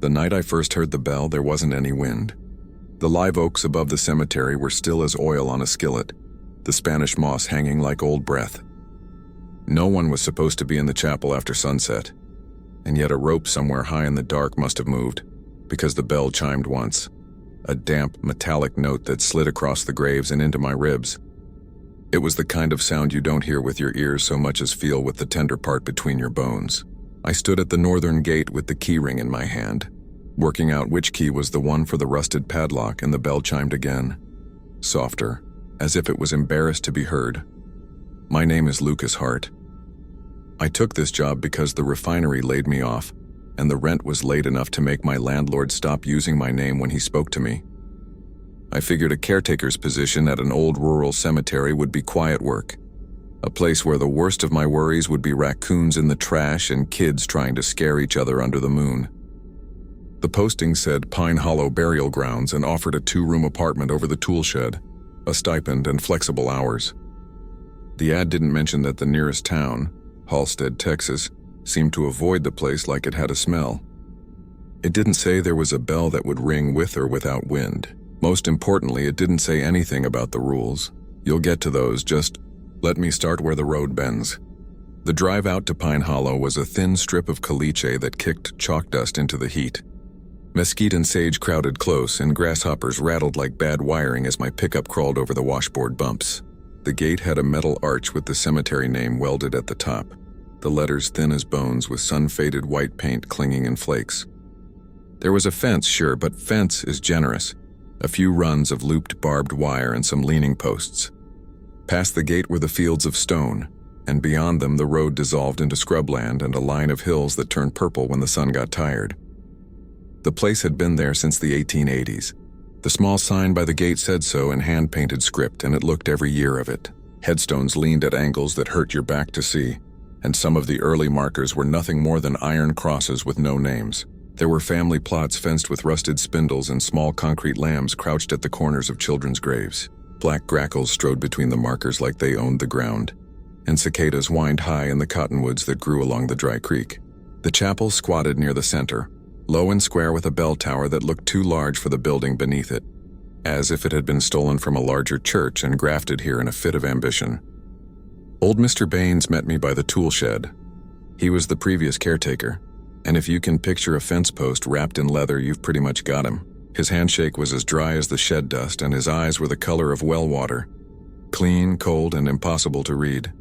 The night I first heard the bell, there wasn't any wind. The live oaks above the cemetery were still as oil on a skillet, the Spanish moss hanging like old breath. No one was supposed to be in the chapel after sunset, and yet a rope somewhere high in the dark must have moved, because the bell chimed once, a damp, metallic note that slid across the graves and into my ribs. It was the kind of sound you don't hear with your ears so much as feel with the tender part between your bones. I stood at the northern gate with the key ring in my hand, working out which key was the one for the rusted padlock, and the bell chimed again, softer, as if it was embarrassed to be heard. My name is Lucas Hart. I took this job because the refinery laid me off, and the rent was late enough to make my landlord stop using my name when he spoke to me. I figured a caretaker's position at an old rural cemetery would be quiet work, a place where the worst of my worries would be raccoons in the trash and kids trying to scare each other under the moon. The posting said Pine Hollow Burial Grounds and offered a 2-room apartment over the tool shed, a stipend and flexible hours. The ad didn't mention that the nearest town, Halstead, Texas, seemed to avoid the place like it had a smell. It didn't say there was a bell that would ring with or without wind. Most importantly, it didn't say anything about the rules. You'll get to those, just let me start where the road bends. The drive out to Pine Hollow was a thin strip of caliche that kicked chalk dust into the heat. Mesquite and sage crowded close, and grasshoppers rattled like bad wiring as my pickup crawled over the washboard bumps. The gate had a metal arch with the cemetery name welded at the top, the letters thin as bones with sun-faded white paint clinging in flakes. There was a fence, sure, but fence is generous. A few runs of looped barbed wire and some leaning posts. Past the gate were the fields of stone, and beyond them the road dissolved into scrubland and a line of hills that turned purple when the sun got tired. The place had been there since the 1880s. The small sign by the gate said so in hand-painted script, and it looked every year of it. Headstones leaned at angles that hurt your back to see, and some of the early markers were nothing more than iron crosses with no names. There were family plots fenced with rusted spindles and small concrete lambs crouched at the corners of children's graves. Black grackles strode between the markers like they owned the ground, and cicadas whined high in the cottonwoods that grew along the dry creek. The chapel squatted near the center, low and square with a bell tower that looked too large for the building beneath it, as if it had been stolen from a larger church and grafted here in a fit of ambition. Old Mr. Baines met me by the tool shed. He was the previous caretaker, and if you can picture a fence post wrapped in leather, you've pretty much got him. His handshake was as dry as the shed dust, and his eyes were the color of well water, clean, cold, and impossible to read.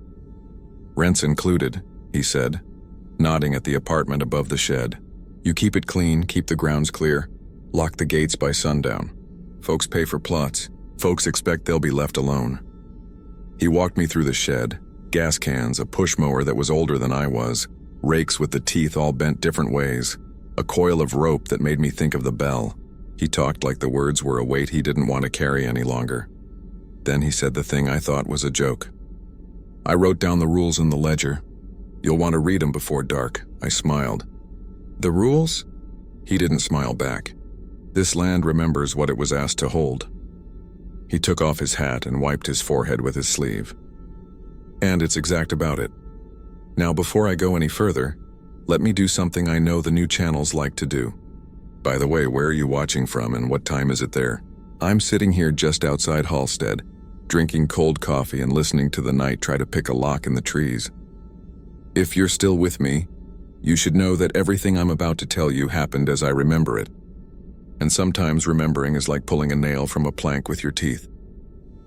"Rent's included," he said, nodding at the apartment above the shed. "You keep it clean, keep the grounds clear, lock the gates by sundown. Folks pay for plots. Folks expect they'll be left alone." He walked me through the shed, gas cans, a push mower that was older than I was, rakes with the teeth all bent different ways, a coil of rope that made me think of the bell. He talked like the words were a weight he didn't want to carry any longer. Then he said the thing I thought was a joke. "I wrote down the rules in the ledger. You'll want to read them before dark." I smiled. "The rules?" He didn't smile back. "This land remembers what it was asked to hold." He took off his hat and wiped his forehead with his sleeve. "And it's exact about it. Now, before I go any further, let me do something I know the new channels like to do. By the way, where are you watching from and what time is it there?" "I'm sitting here just outside Halstead, drinking cold coffee and listening to the night try to pick a lock in the trees. If you're still with me, you should know that everything I'm about to tell you happened as I remember it. And sometimes remembering is like pulling a nail from a plank with your teeth.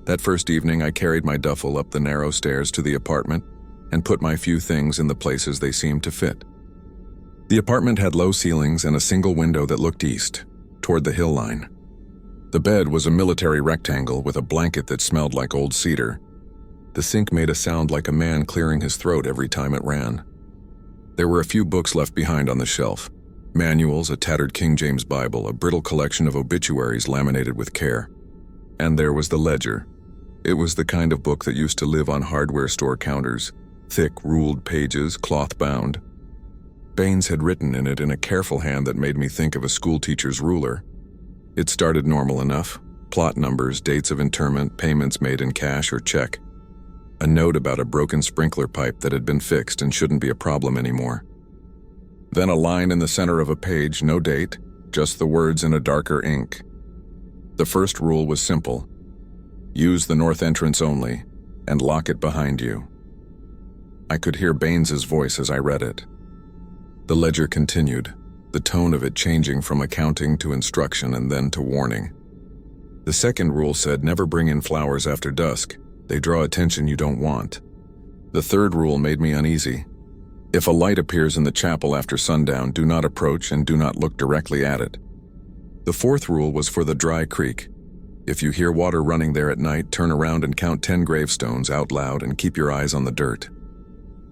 That first evening, I carried my duffel up the narrow stairs to the apartment and put my few things in the places they seemed to fit. The apartment had low ceilings and a single window that looked east, toward the hill line. The bed was a military rectangle with a blanket that smelled like old cedar. The sink made a sound like a man clearing his throat every time it ran. There were a few books left behind on the shelf. Manuals, a tattered King James Bible, a brittle collection of obituaries laminated with care. And there was the ledger. It was the kind of book that used to live on hardware store counters, thick, ruled pages, cloth-bound. Baines had written in it in a careful hand that made me think of a schoolteacher's ruler. It started normal enough: plot numbers, dates of interment, payments made in cash or check. A note about a broken sprinkler pipe that had been fixed and shouldn't be a problem anymore. Then a line in the center of a page, no date, just the words in a darker ink. The first rule was simple. Use the north entrance only, and lock it behind you. I could hear Baines's voice as I read it. The ledger continued, the tone of it changing from accounting to instruction and then to warning. The second rule said never bring in flowers after dusk. They draw attention you don't want. The third rule made me uneasy. If a light appears in the chapel after sundown, do not approach and do not look directly at it. The fourth rule was for the dry creek. If you hear water running there at night, turn around and count 10 gravestones out loud and keep your eyes on the dirt.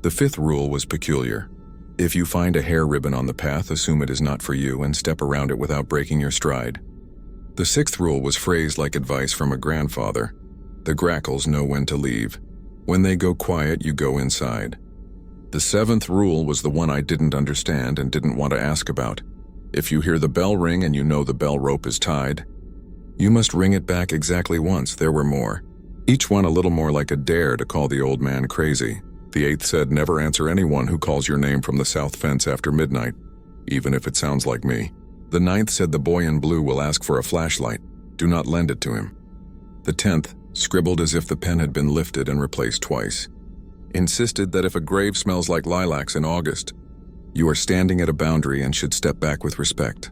The fifth rule was peculiar. If you find a hair ribbon on the path, assume it is not for you and step around it without breaking your stride. The sixth rule was phrased like advice from a grandfather. The grackles know when to leave. When they go quiet, you go inside. The seventh rule was the one I didn't understand and didn't want to ask about. If you hear the bell ring and you know the bell rope is tied, you must ring it back exactly once. There were more. Each one a little more like a dare to call the old man crazy. The eighth said never answer anyone who calls your name from the south fence after midnight, even if it sounds like me. The ninth said the boy in blue will ask for a flashlight. Do not lend it to him. The 10th, scribbled as if the pen had been lifted and replaced twice, insisted that if a grave smells like lilacs in August, you are standing at a boundary and should step back with respect.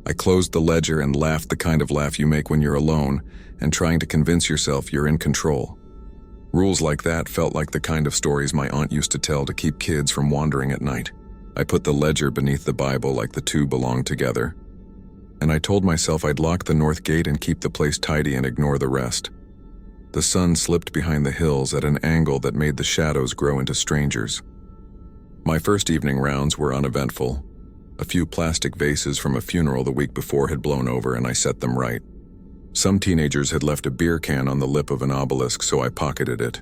I closed the ledger and laughed, the kind of laugh you make when you're alone and trying to convince yourself you're in control. Rules like that felt like the kind of stories my aunt used to tell to keep kids from wandering at night. I put the ledger beneath the Bible like the two belonged together, and I told myself I'd lock the north gate and keep the place tidy and ignore the rest. The sun slipped behind the hills at an angle that made the shadows grow into strangers. My first evening rounds were uneventful. A few plastic vases from a funeral the week before had blown over and I set them right. Some teenagers had left a beer can on the lip of an obelisk, so I pocketed it.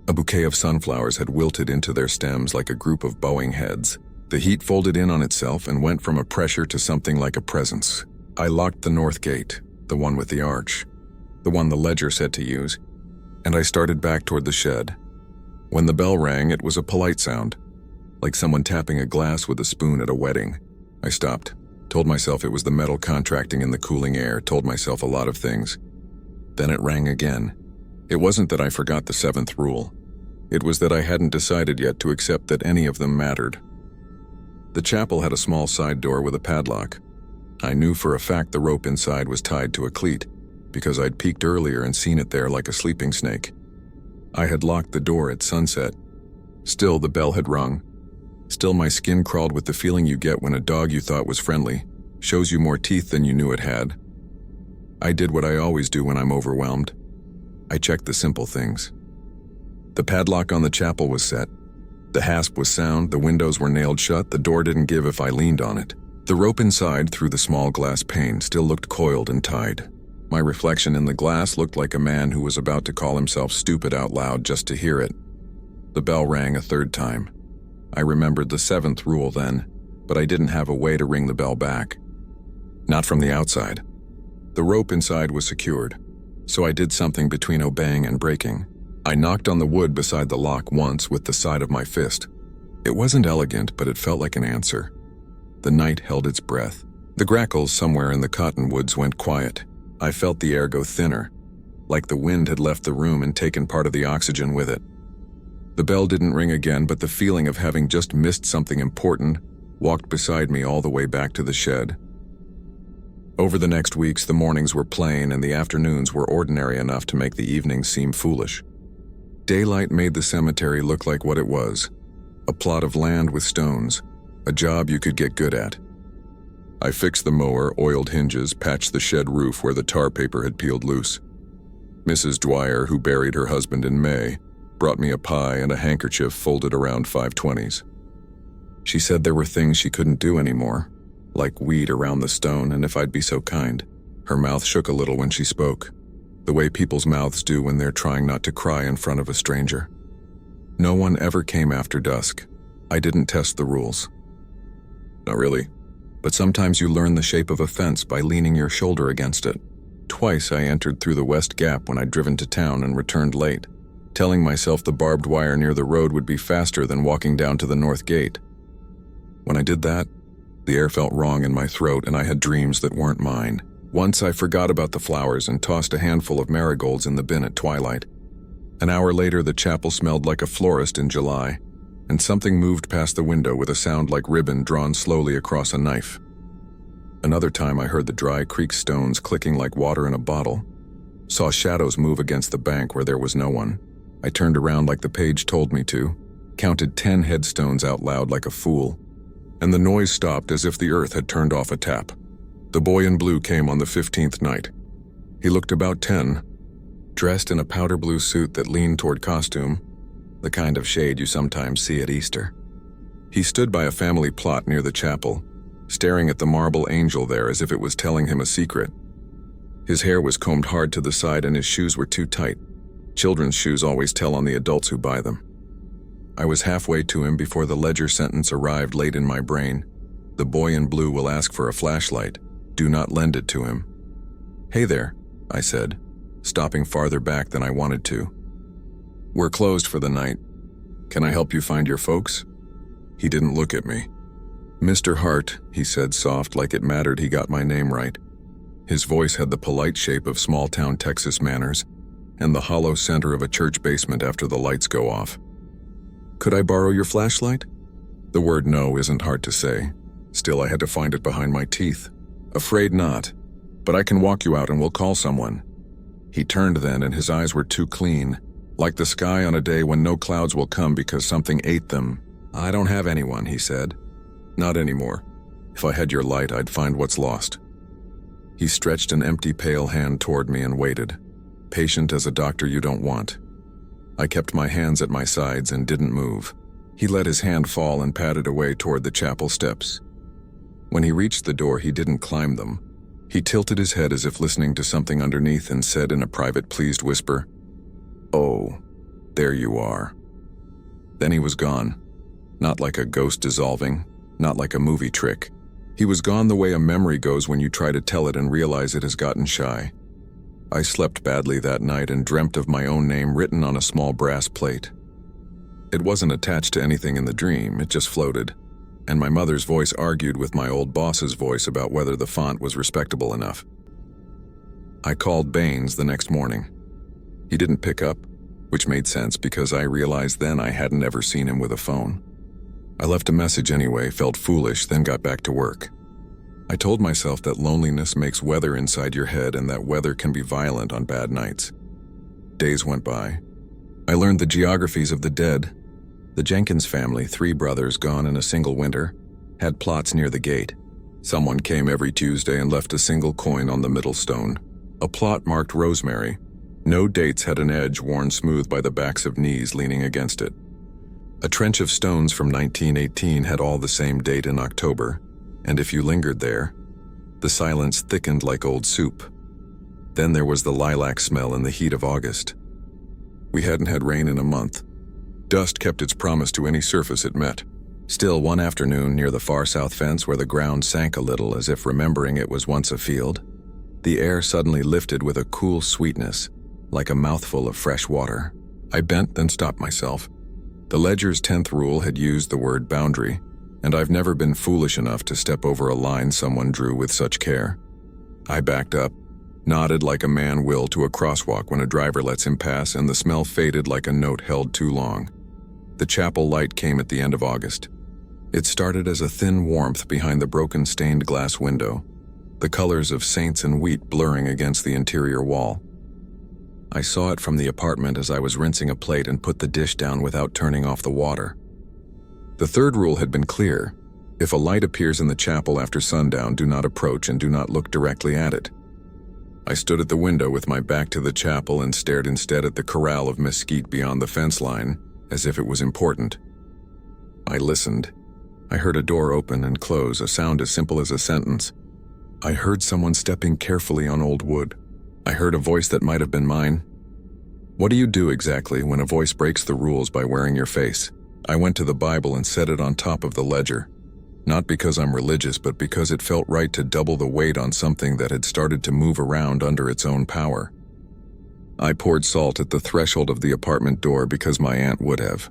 A bouquet of sunflowers had wilted into their stems like a group of bowing heads. The heat folded in on itself and went from a pressure to something like a presence. I locked the north gate, the one with the arch, the one the ledger said to use, and I started back toward the shed. When the bell rang, it was a polite sound, like someone tapping a glass with a spoon at a wedding. I stopped, told myself it was the metal contracting in the cooling air, told myself a lot of things. Then it rang again. It wasn't that I forgot the seventh rule. It was that I hadn't decided yet to accept that any of them mattered. The chapel had a small side door with a padlock. I knew for a fact the rope inside was tied to a cleat, because I'd peeked earlier and seen it there like a sleeping snake. I had locked the door at sunset. Still, the bell had rung. Still, my skin crawled with the feeling you get when a dog you thought was friendly shows you more teeth than you knew it had. I did what I always do when I'm overwhelmed. I checked the simple things. The padlock on the chapel was set. The hasp was sound, the windows were nailed shut, the door didn't give if I leaned on it. The rope inside, through the small glass pane, still looked coiled and tied. My reflection in the glass looked like a man who was about to call himself stupid out loud just to hear it. The bell rang a third time. I remembered the seventh rule then, but I didn't have a way to ring the bell back. Not from the outside. The rope inside was secured, so I did something between obeying and breaking. I knocked on the wood beside the lock once with the side of my fist. It wasn't elegant, but it felt like an answer. The night held its breath. The grackles somewhere in the cottonwoods went quiet. I felt the air go thinner, like the wind had left the room and taken part of the oxygen with it. The bell didn't ring again, but the feeling of having just missed something important walked beside me all the way back to the shed. Over the next weeks, the mornings were plain and the afternoons were ordinary enough to make the evenings seem foolish. Daylight made the cemetery look like what it was, a plot of land with stones, a job you could get good at. I fixed the mower, oiled hinges, patched the shed roof where the tar paper had peeled loose. Mrs. Dwyer, who buried her husband in May, brought me a pie and a handkerchief folded around 520s. She said there were things she couldn't do anymore, like weed around the stone, and if I'd be so kind. Her mouth shook a little when she spoke, the way people's mouths do when they're trying not to cry in front of a stranger. No one ever came after dusk. I didn't test the rules. Not really, but sometimes you learn the shape of a fence by leaning your shoulder against it. Twice I entered through the west gap when I'd driven to town and returned late, telling myself the barbed wire near the road would be faster than walking down to the north gate. When I did that, the air felt wrong in my throat and I had dreams that weren't mine. Once I forgot about the flowers and tossed a handful of marigolds in the bin at twilight. An hour later, the chapel smelled like a florist in July, and something moved past the window with a sound like ribbon drawn slowly across a knife. Another time I heard the dry creek stones clicking like water in a bottle, saw shadows move against the bank where there was no one. I turned around like the page told me to, counted 10 headstones out loud like a fool, and the noise stopped as if the earth had turned off a tap. The boy in blue came on the 15th night. He looked about 10, dressed in a powder blue suit that leaned toward costume, the kind of shade you sometimes see at Easter. He stood by a family plot near the chapel, staring at the marble angel there as if it was telling him a secret. His hair was combed hard to the side and his shoes were too tight. Children's shoes always tell on the adults who buy them. I was halfway to him before the ledger sentence arrived late in my brain. The boy in blue will ask for a flashlight. Do not lend it to him. Hey there, I said, stopping farther back than I wanted to. We're closed for the night. Can I help you find your folks? He didn't look at me. Mr. Hart, he said soft like it mattered he got my name right. His voice had the polite shape of small-town Texas manners and the hollow center of a church basement after the lights go off. Could I borrow your flashlight? The word no isn't hard to say. Still, I had to find it behind my teeth. Afraid not, but I can walk you out and we'll call someone. He turned then and his eyes were too clean, like the sky on a day when no clouds will come because something ate them. I don't have anyone, he said. Not anymore. If I had your light, I'd find what's lost. He stretched an empty, pale hand toward me and waited, patient as a doctor you don't want. I kept my hands at my sides and didn't move. He let his hand fall and padded away toward the chapel steps. When he reached the door, he didn't climb them. He tilted his head as if listening to something underneath and said in a private, pleased whisper, "Oh, there you are." Then he was gone. Not like a ghost dissolving, not like a movie trick. He was gone the way a memory goes when you try to tell it and realize it has gotten shy. I slept badly that night and dreamt of my own name written on a small brass plate. It wasn't attached to anything in the dream, it just floated, and my mother's voice argued with my old boss's voice about whether the font was respectable enough. I called Baines the next morning. He didn't pick up, which made sense because I realized then I hadn't ever seen him with a phone. I left a message anyway, felt foolish, then got back to work. I told myself that loneliness makes weather inside your head and that weather can be violent on bad nights. Days went by. I learned the geographies of the dead. The Jenkins family, 3 brothers gone in a single winter, had plots near the gate. Someone came every Tuesday and left a single coin on the middle stone. A plot marked Rosemary. No dates had an edge worn smooth by the backs of knees leaning against it. A trench of stones from 1918 had all the same date in October, and if you lingered there, the silence thickened like old soup. Then there was the lilac smell in the heat of August. We hadn't had rain in a month. Dust kept its promise to any surface it met. Still, one afternoon near the far south fence where the ground sank a little as if remembering it was once a field, the air suddenly lifted with a cool sweetness, like a mouthful of fresh water. I bent, then stopped myself. The ledger's 10th rule had used the word boundary, and I've never been foolish enough to step over a line someone drew with such care. I backed up, nodded like a man will to a crosswalk when a driver lets him pass, and the smell faded like a note held too long. The chapel light came at the end of August. It started as a thin warmth behind the broken stained glass window, the colors of saints and wheat blurring against the interior wall. I saw it from the apartment as I was rinsing a plate and put the dish down without turning off the water. The 3rd rule had been clear. If a light appears in the chapel after sundown, do not approach and do not look directly at it. I stood at the window with my back to the chapel and stared instead at the corral of mesquite beyond the fence line, as if it was important. I listened. I heard a door open and close, a sound as simple as a sentence. I heard someone stepping carefully on old wood. I heard a voice that might have been mine. What do you do exactly when a voice breaks the rules by wearing your face? I went to the Bible and set it on top of the ledger. Not because I'm religious, but because it felt right to double the weight on something that had started to move around under its own power. I poured salt at the threshold of the apartment door because my aunt would have.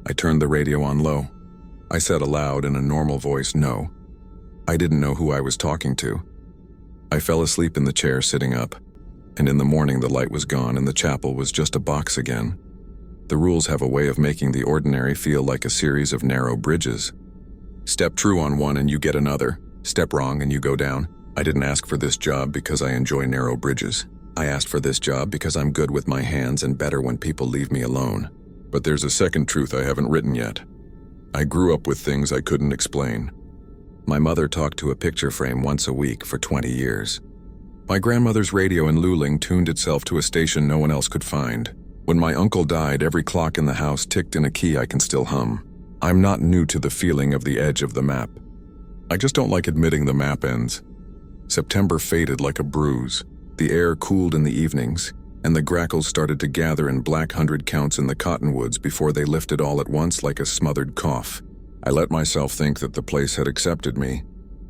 I turned the radio on low. I said aloud in a normal voice, no. I didn't know who I was talking to. I fell asleep in the chair sitting up, and in the morning the light was gone and the chapel was just a box again. The rules have a way of making the ordinary feel like a series of narrow bridges. Step true on one and you get another. Step wrong and you go down. I didn't ask for this job because I enjoy narrow bridges. I asked for this job because I'm good with my hands and better when people leave me alone. But there's a second truth I haven't written yet. I grew up with things I couldn't explain. My mother talked to a picture frame once a week for 20 years. My grandmother's radio in Luling tuned itself to a station no one else could find. When my uncle died, every clock in the house ticked in a key I can still hum. I'm not new to the feeling of the edge of the map. I just don't like admitting the map ends. September faded like a bruise. The air cooled in the evenings, and the grackles started to gather in black 100 counts in the cottonwoods before they lifted all at once like a smothered cough. I let myself think that the place had accepted me.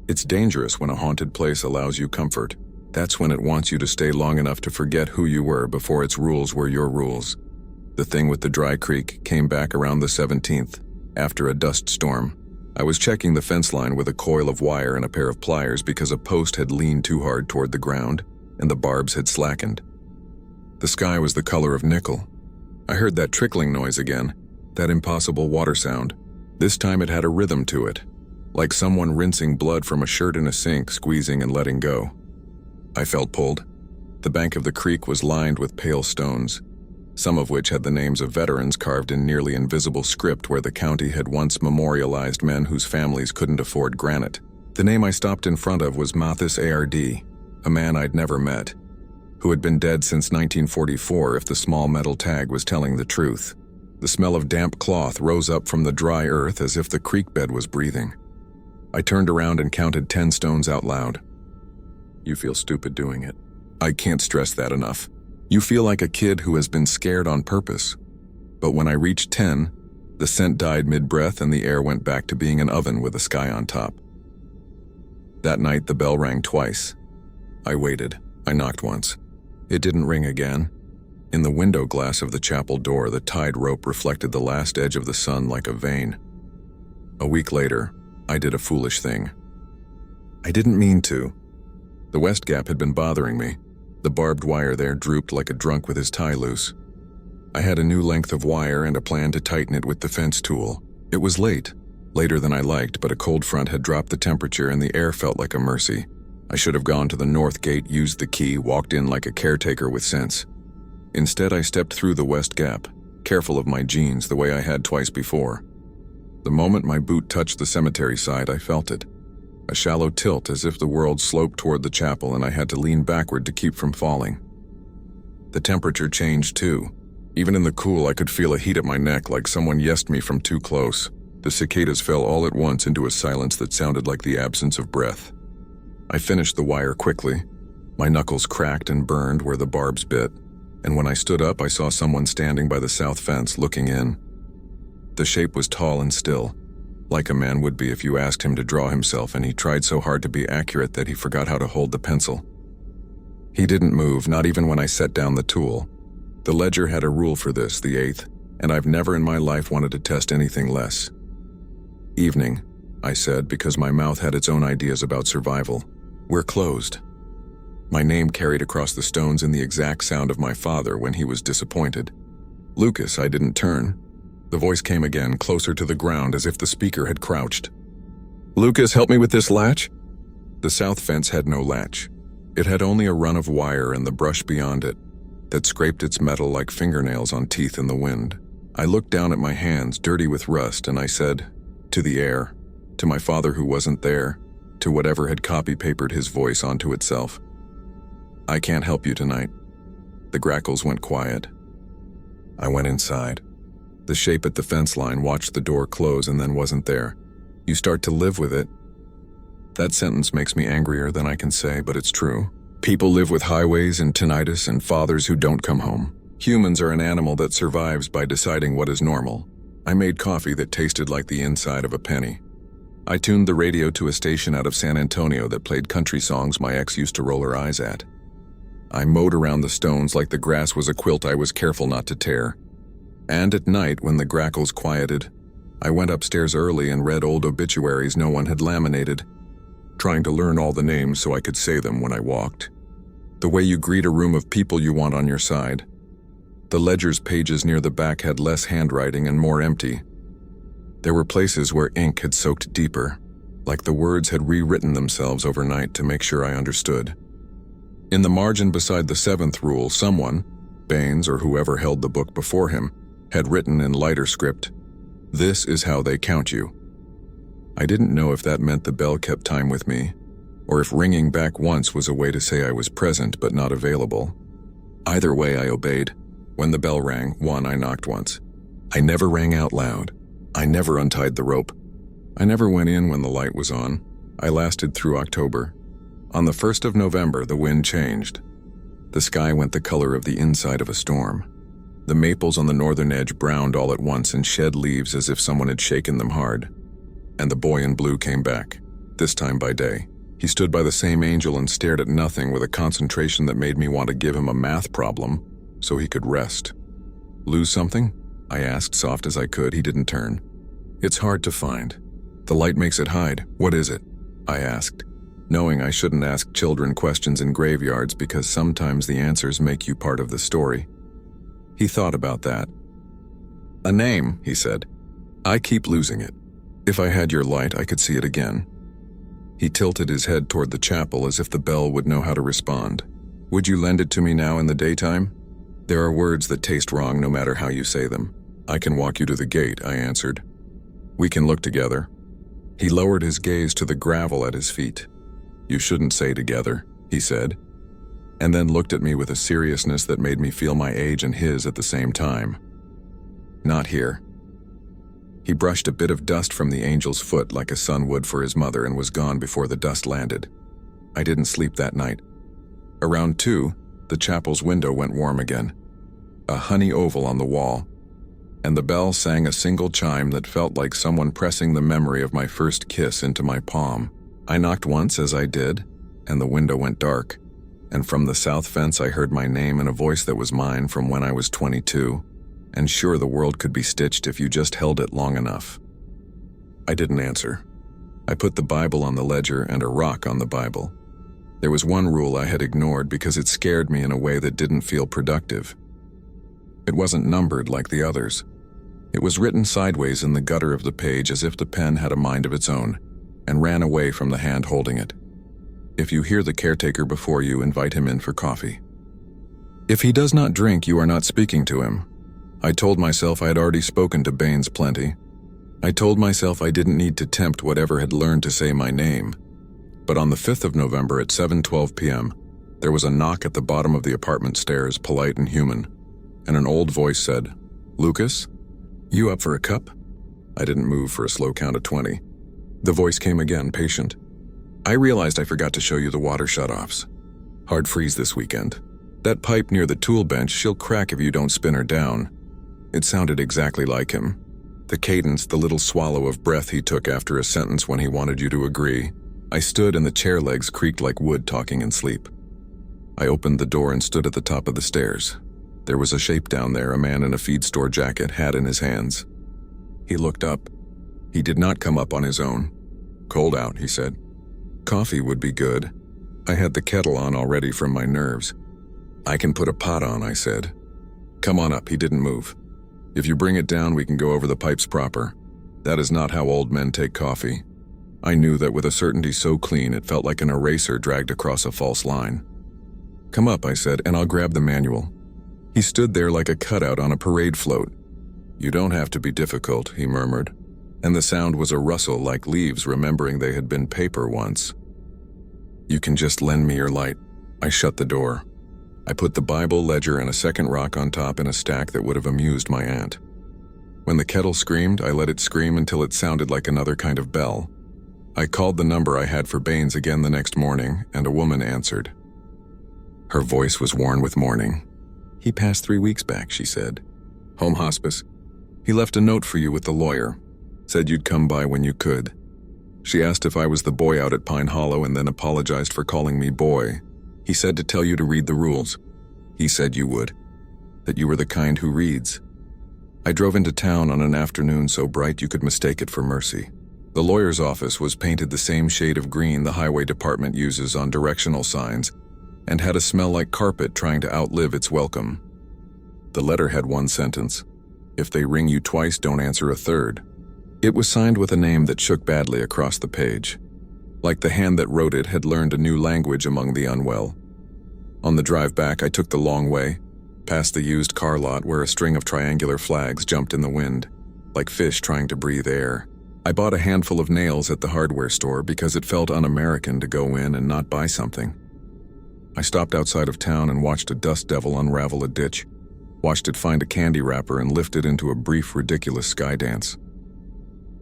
It's dangerous when a haunted place allows you comfort. That's when it wants you to stay long enough to forget who you were before its rules were your rules. The thing with the dry creek came back around the 17th, after a dust storm. I was checking the fence line with a coil of wire and a pair of pliers because a post had leaned too hard toward the ground, and the barbs had slackened. The sky was the color of nickel. I heard that trickling noise again, that impossible water sound. This time it had a rhythm to it, like someone rinsing blood from a shirt in a sink, squeezing and letting go. I felt pulled. The bank of the creek was lined with pale stones, some of which had the names of veterans carved in nearly invisible script where the county had once memorialized men whose families couldn't afford granite. The name I stopped in front of was Mathis ARD, a man I'd never met, who had been dead since 1944 if the small metal tag was telling the truth. The smell of damp cloth rose up from the dry earth as if the creek bed was breathing. I turned around and counted 10 stones out loud. You feel stupid doing it. I can't stress that enough. You feel like a kid who has been scared on purpose. But when I reached 10, the scent died mid-breath and the air went back to being an oven with a sky on top. That night the bell rang twice. I waited. I knocked once. It didn't ring again. In the window glass of the chapel door, the tied rope reflected the last edge of the sun like a vein. A week later, I did a foolish thing. I didn't mean to. The west gap had been bothering me. The barbed wire there drooped like a drunk with his tie loose. I had a new length of wire and a plan to tighten it with the fence tool. It was late, later than I liked, but a cold front had dropped the temperature and the air felt like a mercy. I should have gone to the north gate, used the key, walked in like a caretaker with sense. Instead, I stepped through the west gap, careful of my jeans the way I had twice before. The moment my boot touched the cemetery side, I felt it. A shallow tilt as if the world sloped toward the chapel and I had to lean backward to keep from falling. The temperature changed too. Even in the cool, I could feel a heat at my neck like someone yesed me from too close. The cicadas fell all at once into a silence that sounded like the absence of breath. I finished the wire quickly. My knuckles cracked and burned where the barbs bit, and when I stood up, I saw someone standing by the south fence looking in. The shape was tall and still, like a man would be if you asked him to draw himself and he tried so hard to be accurate that he forgot how to hold the pencil. He didn't move, not even when I set down the tool. The ledger had a rule for this, the 8th, and I've never in my life wanted to test anything less. Evening, I said, because my mouth had its own ideas about survival. We're closed. My name carried across the stones in the exact sound of my father when he was disappointed. Lucas, I didn't turn. The voice came again, closer to the ground as if the speaker had crouched. Lucas, help me with this latch? The south fence had no latch. It had only a run of wire and the brush beyond it that scraped its metal like fingernails on teeth in the wind. I looked down at my hands, dirty with rust, and I said, to the air, to my father who wasn't there, to whatever had copy-papered his voice onto itself. I can't help you tonight. The grackles went quiet. I went inside. The shape at the fence line watched the door close and then wasn't there. You start to live with it. That sentence makes me angrier than I can say, but it's true. People live with highways and tinnitus and fathers who don't come home. Humans are an animal that survives by deciding what is normal. I made coffee that tasted like the inside of a penny. I tuned the radio to a station out of San Antonio that played country songs my ex used to roll her eyes at. I mowed around the stones like the grass was a quilt I was careful not to tear. And at night, when the grackles quieted, I went upstairs early and read old obituaries no one had laminated, trying to learn all the names so I could say them when I walked. The way you greet a room of people you want on your side. The ledger's pages near the back had less handwriting and more empty. There were places where ink had soaked deeper, like the words had rewritten themselves overnight to make sure I understood. In the margin beside the 7th rule, someone, Baines or whoever held the book before him, had written in lighter script, "This is how they count you." I didn't know if that meant the bell kept time with me, or if ringing back once was a way to say I was present but not available. Either way, I obeyed. When the bell rang, I knocked once. I never rang out loud. I never untied the rope. I never went in when the light was on. I lasted through October. On the 1st of November, the wind changed. The sky went the color of the inside of a storm. The maples on the northern edge browned all at once and shed leaves as if someone had shaken them hard. And the boy in blue came back, this time by day. He stood by the same angel and stared at nothing with a concentration that made me want to give him a math problem so he could rest. "Lose something?" I asked, soft as I could. He didn't turn. "It's hard to find. The light makes it hide. What is it?" I asked, knowing I shouldn't ask children questions in graveyards because sometimes the answers make you part of the story. He thought about that. "A name," he said. "I keep losing it. If I had your light, I could see it again." He tilted his head toward the chapel as if the bell would know how to respond. "Would you lend it to me now in the daytime?" "There are words that taste wrong no matter how you say them." "I can walk you to the gate," I answered. "We can look together." He lowered his gaze to the gravel at his feet. "You shouldn't say together," he said, and then looked at me with a seriousness that made me feel my age and his at the same time. "Not here." He brushed a bit of dust from the angel's foot like a son would for his mother and was gone before the dust landed. I didn't sleep that night. Around 2, the chapel's window went warm again. A honey oval on the wall, and the bell sang a single chime that felt like someone pressing the memory of my first kiss into my palm. I knocked once as I did, and the window went dark, and from the south fence I heard my name in a voice that was mine from when I was 22, and sure, the world could be stitched if you just held it long enough. I didn't answer. I put the Bible on the ledger and a rock on the Bible. There was one rule I had ignored because it scared me in a way that didn't feel productive. It wasn't numbered like the others. It was written sideways in the gutter of the page as if the pen had a mind of its own, and ran away from the hand holding it. If you hear the caretaker before you, invite him in for coffee. If he does not drink, you are not speaking to him. I told myself I had already spoken to Baines plenty. I told myself I didn't need to tempt whatever had learned to say my name. But on the 5th of November at 7:12 p.m., there was a knock at the bottom of the apartment stairs, polite and human, and an old voice said, "Lucas, you up for a cup?" I didn't move for a slow count of 20. The voice came again, patient. "I realized I forgot to show you the water shutoffs. Hard freeze this weekend. That pipe near the tool bench, she'll crack if you don't spin her down." It sounded exactly like him. The cadence, the little swallow of breath he took after a sentence when he wanted you to agree. I stood and the chair legs creaked like wood talking in sleep. I opened the door and stood at the top of the stairs. There was a shape down there, a man in a feed store jacket, hat in his hands. He looked up. He did not come up on his own. "Cold out," he said. "Coffee would be good." I had the kettle on already from my nerves. "I can put a pot on," I said. "Come on up." He didn't move. "If you bring it down, we can go over the pipes proper. That is not how old men take coffee." I knew that with a certainty so clean it felt like an eraser dragged across a false line. "Come up," I said, "and I'll grab the manual." He stood there like a cutout on a parade float. "You don't have to be difficult," he murmured, and the sound was a rustle like leaves remembering they had been paper once. "You can just lend me your light." I shut the door. I put the Bible, ledger, and a second rock on top in a stack that would have amused my aunt. When the kettle screamed, I let it scream until it sounded like another kind of bell. I called the number I had for Baines again the next morning, and a woman answered. Her voice was worn with mourning. "He passed 3 weeks back," she said. "Home hospice. He left a note for you with the lawyer. Said you'd come by when you could." She asked if I was the boy out at Pine Hollow and then apologized for calling me boy. "He said to tell you to read the rules. He said you would. That you were the kind who reads." I drove into town on an afternoon so bright you could mistake it for mercy. The lawyer's office was painted the same shade of green the highway department uses on directional signs and had a smell like carpet trying to outlive its welcome. The letter had one sentence: "If they ring you twice, don't answer a third." It was signed with a name that shook badly across the page. Like the hand that wrote it had learned a new language among the unwell. On the drive back, I took the long way, past the used car lot where a string of triangular flags jumped in the wind, like fish trying to breathe air. I bought a handful of nails at the hardware store because it felt un-American to go in and not buy something. I stopped outside of town and watched a dust devil unravel a ditch, watched it find a candy wrapper and lift it into a brief, ridiculous sky dance.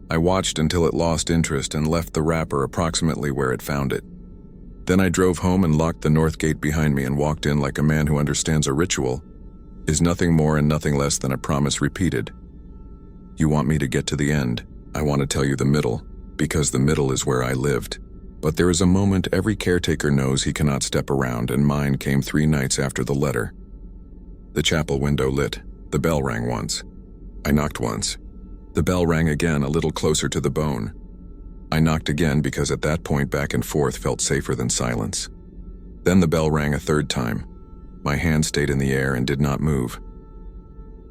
I watched until it lost interest and left the wrapper approximately where it found it. Then I drove home and locked the north gate behind me and walked in like a man who understands a ritual is nothing more and nothing less than a promise repeated. You want me to get to the end. I want to tell you the middle, because the middle is where I lived. But there is a moment every caretaker knows he cannot step around, and mine came 3 nights after the letter. The chapel window lit. The bell rang once. I knocked once. The bell rang again, a little closer to the bone. I knocked again because at that point back and forth felt safer than silence. Then the bell rang a 3rd time. My hand stayed in the air and did not move.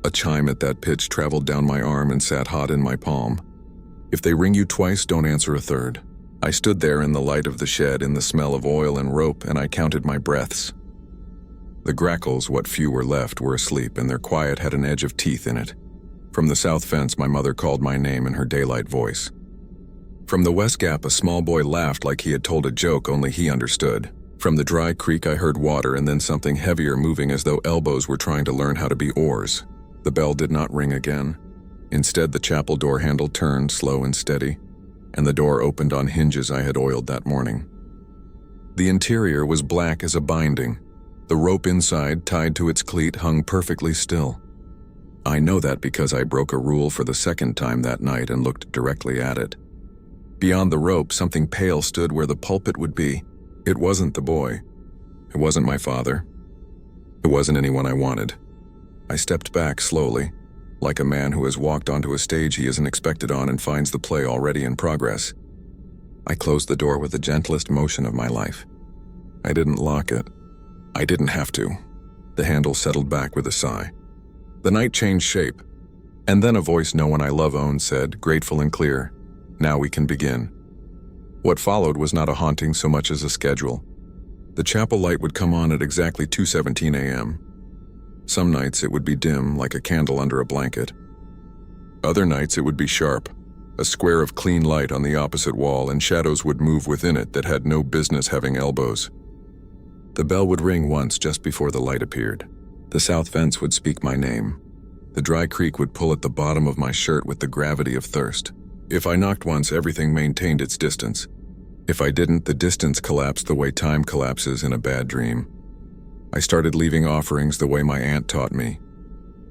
A chime at that pitch traveled down my arm and sat hot in my palm. If they ring you twice, don't answer a third. I stood there in the light of the shed, in the smell of oil and rope, and I counted my breaths. The grackles, what few were left, were asleep, and their quiet had an edge of teeth in it. From the south fence, my mother called my name in her daylight voice. From the west gap, a small boy laughed like he had told a joke only he understood. From the dry creek, I heard water and then something heavier moving as though elbows were trying to learn how to be oars. The bell did not ring again. Instead, the chapel door handle turned, slow and steady, and the door opened on hinges I had oiled that morning. The interior was black as a binding. The rope inside, tied to its cleat, hung perfectly still. I know that because I broke a rule for the 2nd time that night and looked directly at it. Beyond the rope, something pale stood where the pulpit would be. It wasn't the boy. It wasn't my father. It wasn't anyone I wanted. I stepped back slowly, like a man who has walked onto a stage he isn't expected on and finds the play already in progress. I closed the door with the gentlest motion of my life. I didn't lock it. I didn't have to. The handle settled back with a sigh. The night changed shape, and then a voice no one I love owns said, grateful and clear, "Now we can begin." What followed was not a haunting so much as a schedule. The chapel light would come on at exactly 2:17 a.m. Some nights it would be dim, like a candle under a blanket. Other nights it would be sharp, a square of clean light on the opposite wall, and shadows would move within it that had no business having elbows. The bell would ring once just before the light appeared. The south fence would speak my name. The dry creek would pull at the bottom of my shirt with the gravity of thirst. If I knocked once, everything maintained its distance. If I didn't, the distance collapsed the way time collapses in a bad dream. I started leaving offerings the way my aunt taught me.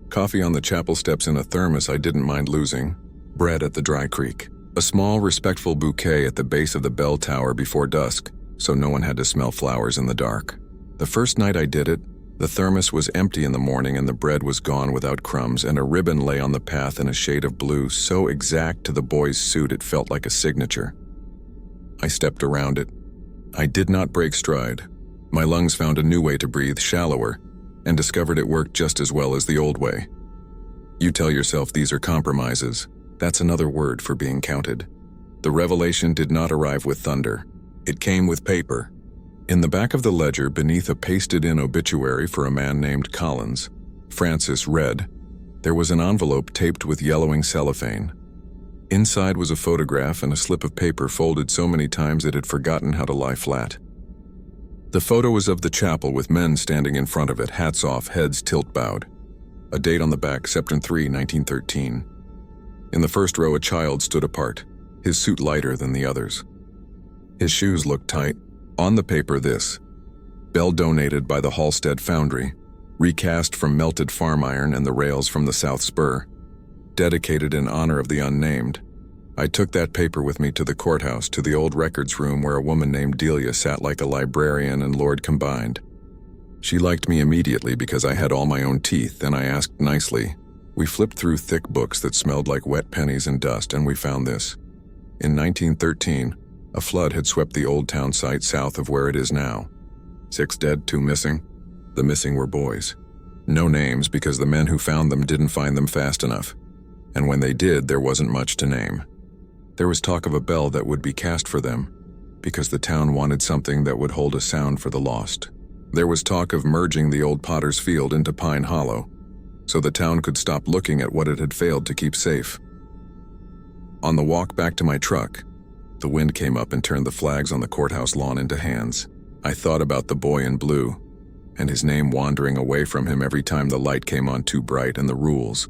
Coffee on the chapel steps in a thermos I didn't mind losing. Bread at the dry creek. A small, respectful bouquet at the base of the bell tower before dusk, so no one had to smell flowers in the dark. The first night I did it, the thermos was empty in the morning and the bread was gone without crumbs, and a ribbon lay on the path in a shade of blue so exact to the boy's suit it felt like a signature. I stepped around it. I did not break stride. My lungs found a new way to breathe, shallower, and discovered it worked just as well as the old way. You tell yourself these are compromises. That's another word for being counted. The revelation did not arrive with thunder. It came with paper. In the back of the ledger, beneath a pasted-in obituary for a man named Collins, Francis read, there was an envelope taped with yellowing cellophane. Inside was a photograph and a slip of paper folded so many times it had forgotten how to lie flat. The photo was of the chapel with men standing in front of it, hats off, heads tilt-bowed. A date on the back, September 3, 1913. In the first row, a child stood apart, his suit lighter than the others. His shoes looked tight. On the paper this, bell donated by the Halstead Foundry, recast from melted farm iron and the rails from the South Spur, dedicated in honor of the unnamed. I took that paper with me to the courthouse, to the old records room where a woman named Delia sat like a librarian and lord combined. She liked me immediately because I had all my own teeth, and I asked nicely, We flipped through thick books that smelled like wet pennies and dust, and we found this. In 1913, a flood had swept the old town site south of where it is now. 6 dead, 2 missing. The missing were boys. No names because the men who found them didn't find them fast enough. And when they did, there wasn't much to name. There was talk of a bell that would be cast for them, because the town wanted something that would hold a sound for the lost. There was talk of merging the old Potter's Field into Pine Hollow, so the town could stop looking at what it had failed to keep safe. On the walk back to my truck, the wind came up and turned the flags on the courthouse lawn into hands. I thought about the boy in blue, and his name wandering away from him every time the light came on too bright, and the rules,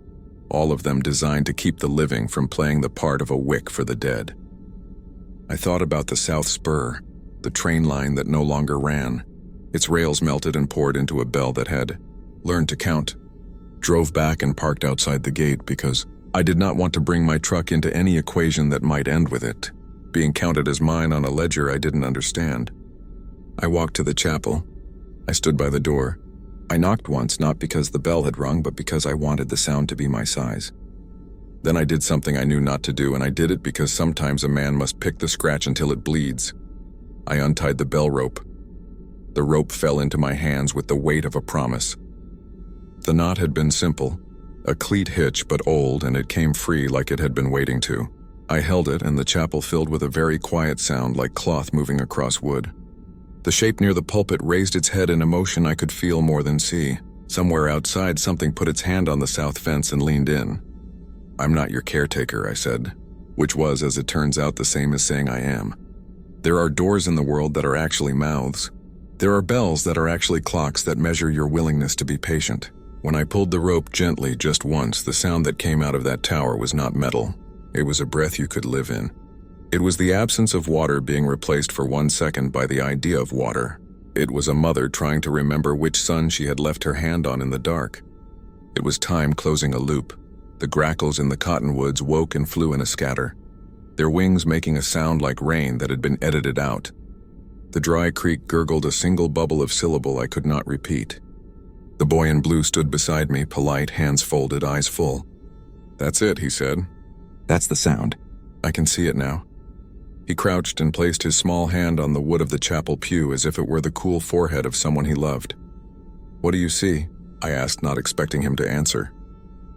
all of them designed to keep the living from playing the part of a wick for the dead. I thought about the South Spur, the train line that no longer ran. Its rails melted and poured into a bell that had learned to count. Drove back and parked outside the gate because I did not want to bring my truck into any equation that might end with it being counted as mine on a ledger I didn't understand. I walked to the chapel. I stood by the door. I knocked once, not because the bell had rung, but because I wanted the sound to be my size. Then I did something I knew not to do, and I did it because sometimes a man must pick the scratch until it bleeds. I untied the bell rope. The rope fell into my hands with the weight of a promise. The knot had been simple, a cleat hitch but old, and it came free like it had been waiting to. I held it, and the chapel filled with a very quiet sound like cloth moving across wood. The shape near the pulpit raised its head in a motion I could feel more than see. Somewhere outside, something put its hand on the south fence and leaned in. "I'm not your caretaker," I said, which was, as it turns out, the same as saying I am. There are doors in the world that are actually mouths. There are bells that are actually clocks that measure your willingness to be patient. When I pulled the rope gently just once, the sound that came out of that tower was not metal. It was a breath you could live in. It was the absence of water being replaced for 1 second by the idea of water. It was a mother trying to remember which son she had left her hand on in the dark. It was time closing a loop. The grackles in the cottonwoods woke and flew in a scatter, their wings making a sound like rain that had been edited out. The dry creek gurgled a single bubble of syllable I could not repeat. The boy in blue stood beside me, polite, hands folded, eyes full. "That's it," he said. "That's the sound. I can see it now." He crouched and placed his small hand on the wood of the chapel pew as if it were the cool forehead of someone he loved. "What do you see?" I asked, not expecting him to answer.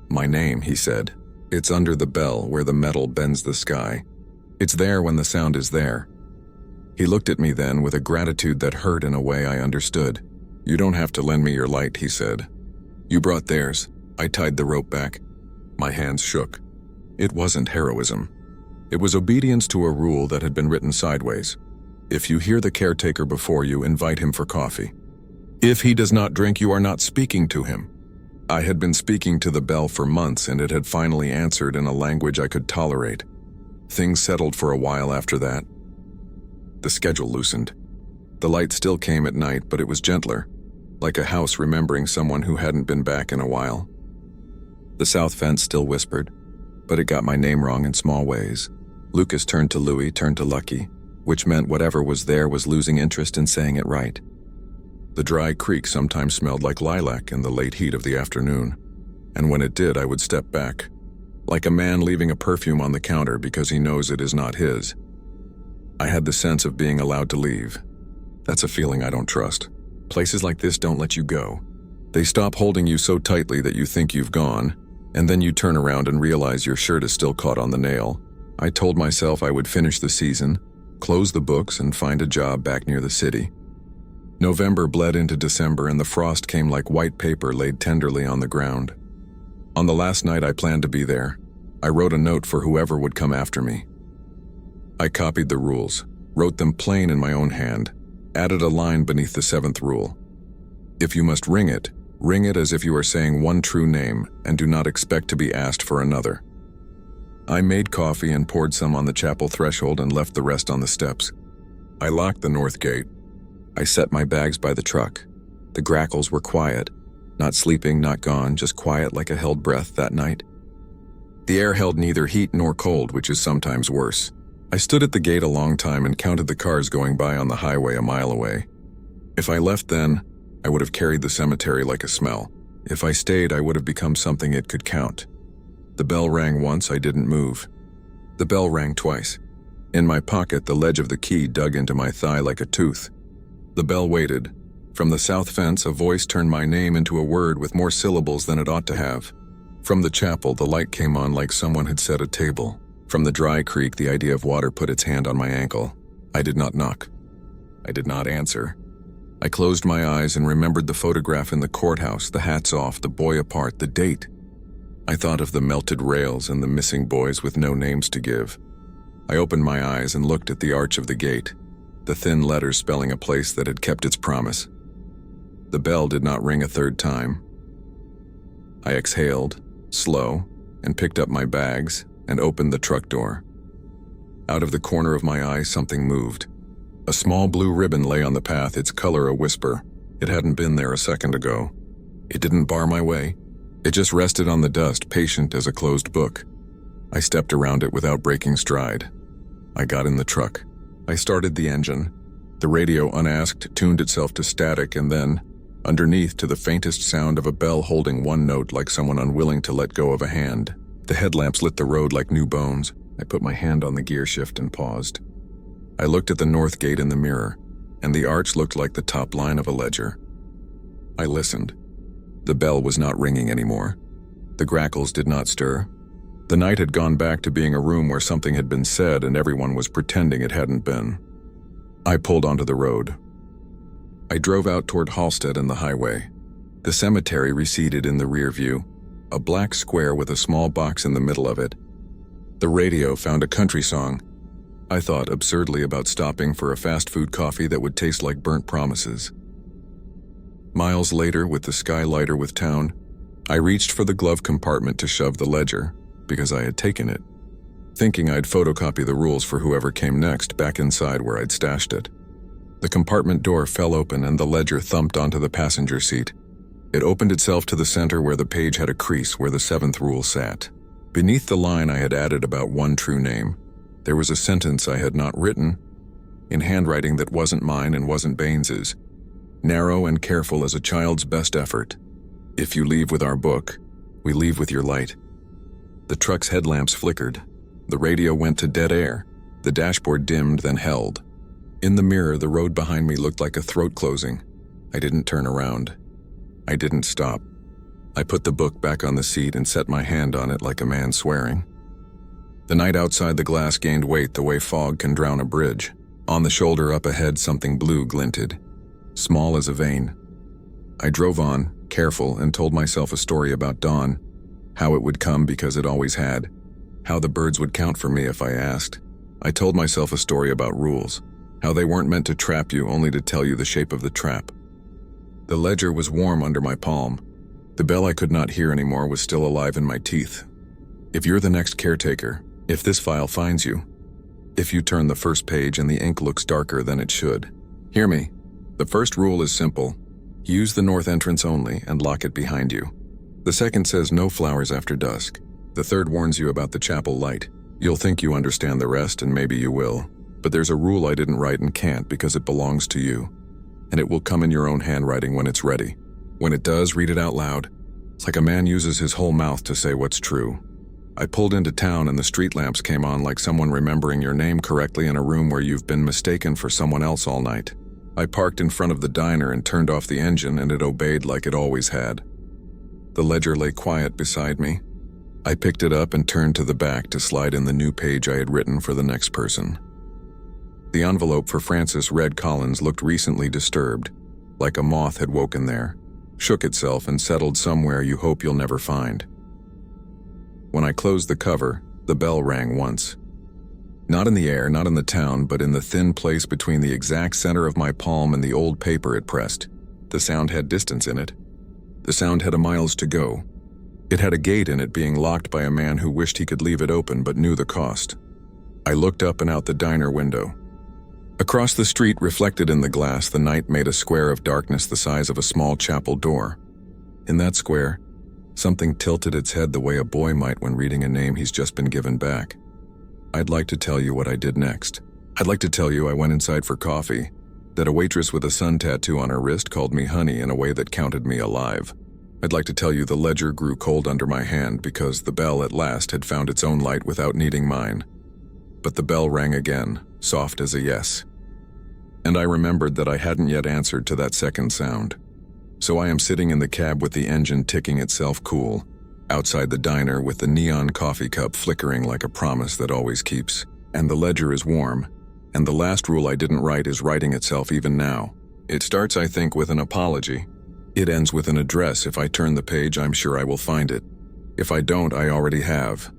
"My name," he said. "It's under the bell where the metal bends the sky. It's there when the sound is there." He looked at me then with a gratitude that hurt in a way I understood. "You don't have to lend me your light," he said. "You brought theirs." I tied the rope back. My hands shook. It wasn't heroism. It was obedience to a rule that had been written sideways. If you hear the caretaker before you, invite him for coffee. If he does not drink, you are not speaking to him. I had been speaking to the bell for months, and it had finally answered in a language I could tolerate. Things settled for a while after that. The schedule loosened. The light still came at night, but it was gentler, like a house remembering someone who hadn't been back in a while. The south fence still whispered, but it got my name wrong in small ways. Lucas turned to Louie, turned to Lucky, which meant whatever was there was losing interest in saying it right. The dry creek sometimes smelled like lilac in the late heat of the afternoon, and when it did, I would step back, like a man leaving a perfume on the counter because he knows it is not his. I had the sense of being allowed to leave. That's a feeling I don't trust. Places like this don't let you go. They stop holding you so tightly that you think you've gone, and then you turn around and realize your shirt is still caught on the nail. I told myself I would finish the season, close the books, and find a job back near the city. November bled into December, and the frost came like white paper laid tenderly on the ground. On the last night I planned to be there, I wrote a note for whoever would come after me. I copied the rules, wrote them plain in my own hand, added a line beneath the 7th rule. If you must ring it as if you are saying one true name and do not expect to be asked for another. I made coffee and poured some on the chapel threshold and left the rest on the steps. I locked the north gate. I set my bags by the truck. The grackles were quiet, not sleeping, not gone, just quiet like a held breath that night. The air held neither heat nor cold, which is sometimes worse. I stood at the gate a long time and counted the cars going by on the highway a mile away. If I left then, I would have carried the cemetery like a smell. If I stayed, I would have become something it could count. The bell rang once, I didn't move. The bell rang twice. In my pocket, the ledge of the key dug into my thigh like a tooth. The bell waited. From the south fence, a voice turned my name into a word with more syllables than it ought to have. From the chapel, the light came on like someone had set a table. From the dry creek, the idea of water put its hand on my ankle. I did not knock. I did not answer. I closed my eyes and remembered the photograph in the courthouse, the hats off, the boy apart, the date. I thought of the melted rails and the missing boys with no names to give. I opened my eyes and looked at the arch of the gate, the thin letters spelling a place that had kept its promise. The bell did not ring a third time. I exhaled, slow, and picked up my bags and opened the truck door. Out of the corner of my eye, something moved. A small blue ribbon lay on the path, its color a whisper. It hadn't been there a second ago. It didn't bar my way. It just rested on the dust, patient as a closed book. I stepped around it without breaking stride. I got in the truck. I started the engine. The radio, unasked, tuned itself to static, and then, underneath, to the faintest sound of a bell holding one note like someone unwilling to let go of a hand. The headlamps lit the road like new bones. I put my hand on the gear shift and paused. I looked at the north gate in the mirror, and the arch looked like the top line of a ledger. I listened. The bell was not ringing anymore. The grackles did not stir. The night had gone back to being a room where something had been said and everyone was pretending it hadn't been. I pulled onto the road. I drove out toward Halstead and the highway. The cemetery receded in the rear view, a black square with a small box in the middle of it. The radio found a country song. I thought absurdly about stopping for a fast food coffee that would taste like burnt promises. Miles later, with the sky lighter with town, I reached for the glove compartment to shove the ledger, because I had taken it, thinking I'd photocopy the rules for whoever came next back inside where I'd stashed it. The compartment door fell open and the ledger thumped onto the passenger seat. It opened itself to the center where the page had a crease where the seventh rule sat. Beneath the line I had added about one true name, there was a sentence I had not written, in handwriting that wasn't mine and wasn't Baines's. Narrow and careful as a child's best effort. If you leave with our book, we leave with your light. The truck's headlamps flickered. The radio went to dead air. The dashboard dimmed, then held. In the mirror, the road behind me looked like a throat closing. I didn't turn around. I didn't stop. I put the book back on the seat and set my hand on it like a man swearing. The night outside the glass gained weight the way fog can drown a bridge. On the shoulder up ahead, something blue glinted, small as a vein. I drove on, careful, and told myself a story about dawn, how it would come because it always had, how the birds would count for me if I asked. I told myself a story about rules, how they weren't meant to trap you, only to tell you the shape of the trap. The ledger was warm under my palm. The bell I could not hear anymore was still alive in my teeth. If you're the next caretaker, if this file finds you, if you turn the first page and the ink looks darker than it should, hear me. The first rule is simple. Use the north entrance only and lock it behind you. The second says no flowers after dusk. The third warns you about the chapel light. You'll think you understand the rest, and maybe you will. But there's a rule I didn't write and can't because it belongs to you. And it will come in your own handwriting when it's ready. When it does, read it out loud. It's like a man uses his whole mouth to say what's true. I pulled into town and the street lamps came on like someone remembering your name correctly in a room where you've been mistaken for someone else all night. I parked in front of the diner and turned off the engine, and it obeyed like it always had. The ledger lay quiet beside me. I picked it up and turned to the back to slide in the new page I had written for the next person. The envelope for Francis Red Collins looked recently disturbed, like a moth had woken there, shook itself and settled somewhere you hope you'll never find. When I closed the cover, the bell rang once. Not in the air, not in the town, but in the thin place between the exact center of my palm and the old paper it pressed. The sound had distance in it. The sound had a miles to go. It had a gate in it being locked by a man who wished he could leave it open but knew the cost. I looked up and out the diner window. Across the street, reflected in the glass, the night made a square of darkness the size of a small chapel door. In that square, something tilted its head the way a boy might when reading a name he's just been given back. I'd like to tell you what I did next. I'd like to tell you I went inside for coffee, that a waitress with a sun tattoo on her wrist called me honey in a way that counted me alive. I'd like to tell you the ledger grew cold under my hand because the bell at last had found its own light without needing mine. But the bell rang again, soft as a yes. And I remembered that I hadn't yet answered to that second sound. So I am sitting in the cab with the engine ticking itself cool, outside the diner with the neon coffee cup flickering like a promise that always keeps. And the ledger is warm, and the last rule I didn't write is writing itself even now. It starts, I think, with an apology. It ends with an address. If I turn the page, I'm sure I will find it. If I don't, I already have.